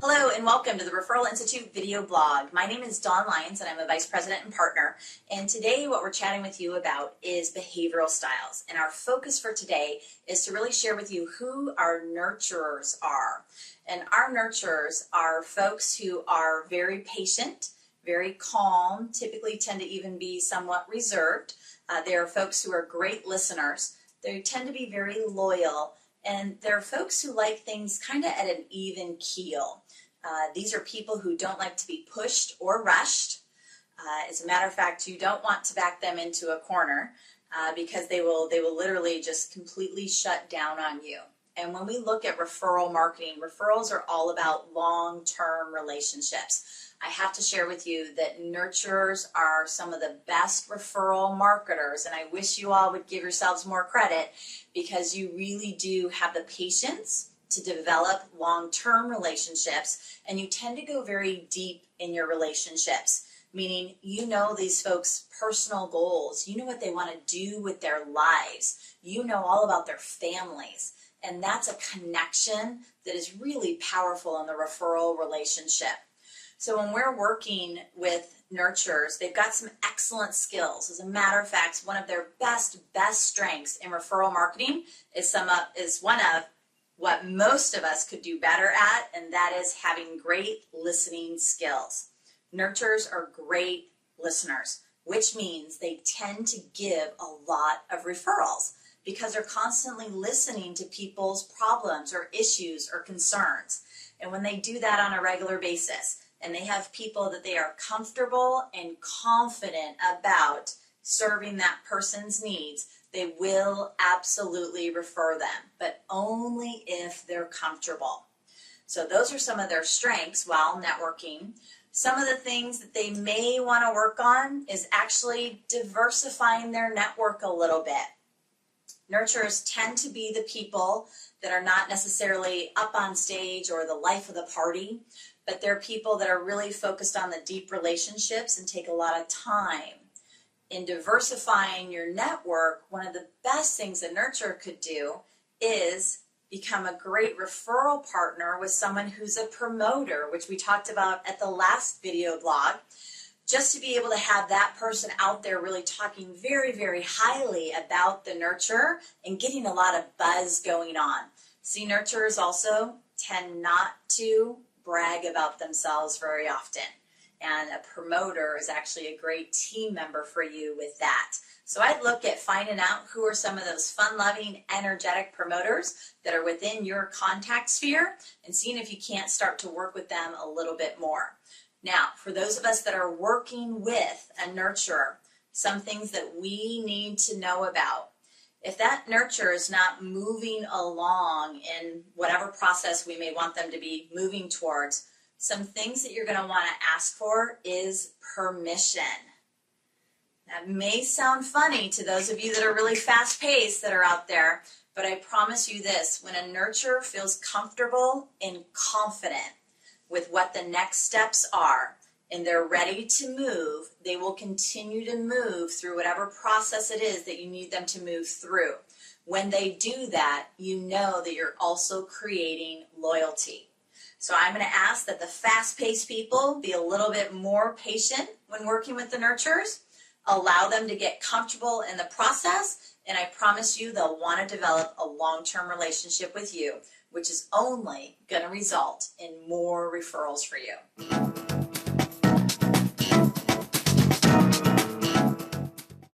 Hello and welcome to the Referral Institute video blog. My name is Dawn Lyons and I'm a Vice President and Partner. And today what we're chatting with you about is behavioral styles. And our focus for today is to really share with you who our nurturers are. And our nurturers are folks who are very patient, very calm, typically tend to even be somewhat reserved. They are folks who are great listeners. They tend to be very loyal. And they're folks who like things kind of at an even keel. These are people who don't like to be pushed or rushed. As a matter of fact, you don't want to back them into a corner because they will literally just completely shut down on you. And when we look at referral marketing, referrals are all about long-term relationships. I have to share with you that nurturers are some of the best referral marketers, and I wish you all would give yourselves more credit because you really do have the patience to develop long-term relationships, and you tend to go very deep in your relationships, meaning you know these folks' personal goals, you know what they want to do with their lives, you know all about their families, and that's a connection that is really powerful in the referral relationship. So when we're working with nurturers, they've got some excellent skills. As a matter of fact, one of their best strengths in referral marketing is one of what most of us could do better at, and that is having great listening skills. Nurturers are great listeners, which means they tend to give a lot of referrals because they're constantly listening to people's problems or issues or concerns. And when they do that on a regular basis, and they have people that they are comfortable and confident about serving that person's needs, they will absolutely refer them, but only if they're comfortable. So those are some of their strengths while networking. Some of the things that they may want to work on is actually diversifying their network a little bit. Nurturers tend to be the people that are not necessarily up on stage or the life of the party, but they're people that are really focused on the deep relationships and take a lot of time. In diversifying your network, one of the best things a nurturer could do is become a great referral partner with someone who's a promoter, which we talked about at the last video blog, just to be able to have that person out there really talking very highly about the nurturer and getting a lot of buzz going on. See, nurturers also tend not to brag about themselves very often. And a promoter is actually a great team member for you with that. So I'd look at finding out who are some of those fun-loving, energetic promoters that are within your contact sphere and seeing if you can't start to work with them a little bit more. Now, for those of us that are working with a nurturer, some things that we need to know about. If that nurturer is not moving along in whatever process we may want them to be moving towards, some things that you're going to want to ask for is permission. That may sound funny to those of you that are really fast-paced that are out there, but I promise you this, when a nurturer feels comfortable and confident with what the next steps are, and they're ready to move, they will continue to move through whatever process it is that you need them to move through. When they do that, you know that you're also creating loyalty. So I'm going to ask that the fast-paced people be a little bit more patient when working with the nurturers, allow them to get comfortable in the process, and I promise you they'll want to develop a long-term relationship with you, which is only going to result in more referrals for you.